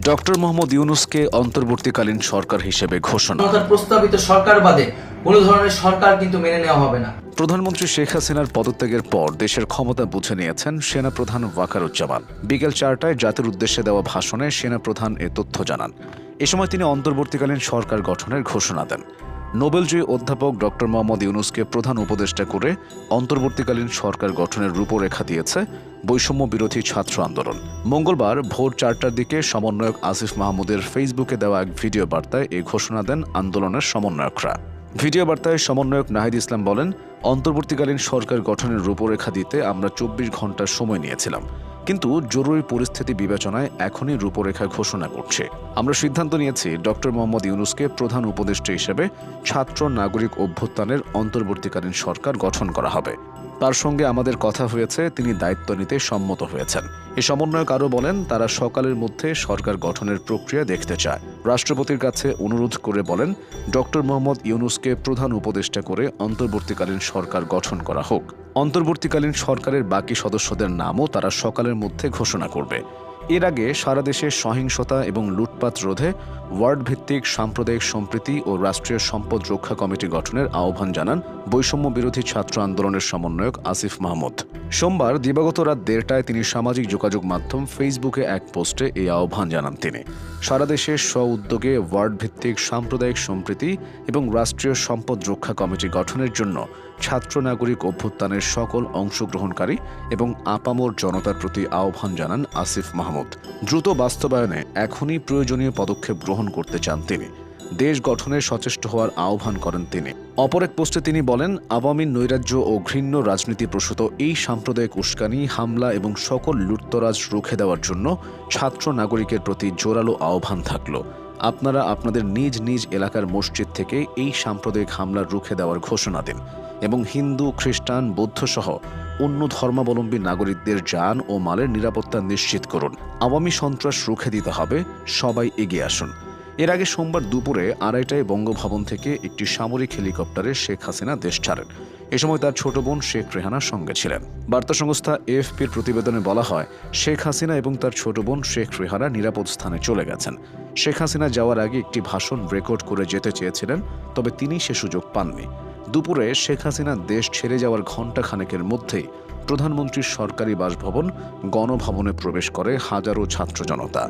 Doctor Mohammad ইউনূসকে অন্তর্বর্তীকালীন সরকার হিসেবে ঘোষণা। প্রস্তাবিত সরকার বাদে কোনো ধরনের সরকার কিন্তু মেনে নেওয়া হবে না। প্রধানমন্ত্রী শেখ হাসিনার পদত্যাগের পর দেশের ক্ষমতা বুঝে নিয়েছেন সেনাপ্রধান ওয়াকারুজ্জামান। বিকেল 4টায় জাতির উদ্দেশ্যে দেওয়া ভাষণে সেনাপ্রধান এ তথ্য জানান। এ সময় তিনি অন্তর্বর্তীকালীন সরকার গঠনের ঘোষণা দেন। নোবেলজয়ী অধ্যাপক ডক্টর মোহাম্মদ ইউনূসকে প্রধান উপদেষ্টা করে অন্তর্বর্তীকালীন সরকার গঠনের রূপরেখা দিয়েছে বৈষম্য বিরোধী ছাত্র আন্দোলন। মঙ্গলবার ভোর 4টার দিকে সমন্বয়ক আসিফ মাহমুদের ফেসবুকে দেওয়া এক ভিডিও বার্তায় এই ঘোষণা দেন আন্দোলনের সমন্বয়করা। ভিডিও বার্তায় সমন্বয়ক নাহিদ ইসলাম বলেন, অন্তর্বর্তীকালীন সরকার গঠনের রূপরেখা দিতে আমরা 24 ঘন্টার সময় নিয়েছিলাম, কিন্তু জরুরি পরিস্থিতি বিবেচনায় এখনই রূপরেখা ঘোষণা করছে। আমরা সিদ্ধান্ত নিয়েছি ডক্টর মোহাম্মদ ইউনূসকে প্রধান উপদেষ্টা হিসেবে ছাত্র নাগরিক অভ্যুত্থানের অন্তর্বর্তীকালীন সরকার গঠন করা হবে। তার সঙ্গে আমাদের কথা হয়েছে, তিনি দায়িত্ব নিতে সম্মত হয়েছেন। এই সমন্বয়ক আরও বলেন, তারা সকালের মধ্যে সরকার গঠনের প্রক্রিয়া দেখতে চায়। রাষ্ট্রপতির কাছে অনুরোধ করে বলেন, ডক্টর মোহাম্মদ ইউনূসকে প্রধান উপদেষ্টা করে অন্তর্বর্তীকালীন সরকার গঠন করা হোক। অন্তর্বর্তীকালীন সরকারের বাকি সদস্যদের নামও তারা সকালের মধ্যে ঘোষণা করবে। এর আগে সারা দেশে সহিংসতা এবং লুটপাট রোধে ওয়ার্ড ভিত্তিক সাম্প্রদায়িক সম্প্রীতি ও রাষ্ট্রীয় সম্পদ রক্ষা কমিটি গঠনের আহ্বান জানান বৈষম্য বিরোধী ছাত্র আন্দোলনের সমন্বয়ক আসিফ মাহমুদ। সোমবার দিবাগত রাত 1:30টায় তিনি সামাজিক যোগাযোগ মাধ্যম ফেসবুকে এক পোস্টে এই আহ্বান জানান। তিনি সারা দেশে স্ব-উদ্যোগে ওয়ার্ড ভিত্তিক সাম্প্রদায়িক সম্প্রীতি এবং রাষ্ট্রীয় সম্পদ রক্ষা কমিটি গঠনের জন্য ছাত্র নাগরিক অভ্যুত্থানের সকল অংশগ্রহণকারী এবং আপামর জনতার প্রতি আহ্বান জানান আসিফ মাহমুদ। দ্রুত বাস্তবায়নে এখনই প্রয়োজনীয় পদক্ষেপ গ্রহণ করতে চান তিনি। দেশ গঠনে সচেষ্ট হওয়ার আহ্বান করেন তিনি। অপর এক পোস্টে তিনি বলেন, আওয়ামী নৈরাজ্য ও ঘৃণ্য রাজনীতি প্রসূত এই সাম্প্রদায়িক উস্কানি, হামলা এবং সকল লুটতরাজ রুখে দেওয়ার জন্য ছাত্র নাগরিকের প্রতি জোরালো আহ্বান থাকল। আপনারা আপনাদের নিজ নিজ এলাকার মসজিদ থেকে এই সাম্প্রদায়িক হামলা রুখে দেওয়ার ঘোষণা দিন এবং হিন্দু, খ্রিস্টান, বৌদ্ধসহ অন্য ধর্মাবলম্বী নাগরিকদের যান ও মালের নিরাপত্তা নিশ্চিত করুন। আওয়ামী সন্ত্রাস রুখে দিতে হবে, সবাই এগিয়ে আসুন। এর আগে সোমবার দুপুরে 2:30টায় বঙ্গভবন থেকে একটি সামরিক হেলিকপ্টারে শেখ হাসিনা দেশ ছাড়েন। এ সময় তার ছোট বোন শেখ রেহানার সঙ্গে ছিলেন। বার্তা সংস্থা এএফপির প্রতিবেদনে বলা হয়, শেখ হাসিনা এবং তার ছোট বোন শেখ রেহানা নিরাপদ স্থানে চলে গেছেন। শেখ হাসিনা যাওয়ার আগে একটি ভাষণ রেকর্ড করে যেতে চেয়েছিলেন, তবে তিনি সে সুযোগ পাননি। দুপুরে শেখ হাসিনা দেশ ছেড়ে যাওয়ার ঘণ্টাখানেকের মধ্যেই প্রধানমন্ত্রীর সরকারি বাসভবন গণভবনে প্রবেশ করে হাজারো ছাত্র জনতা।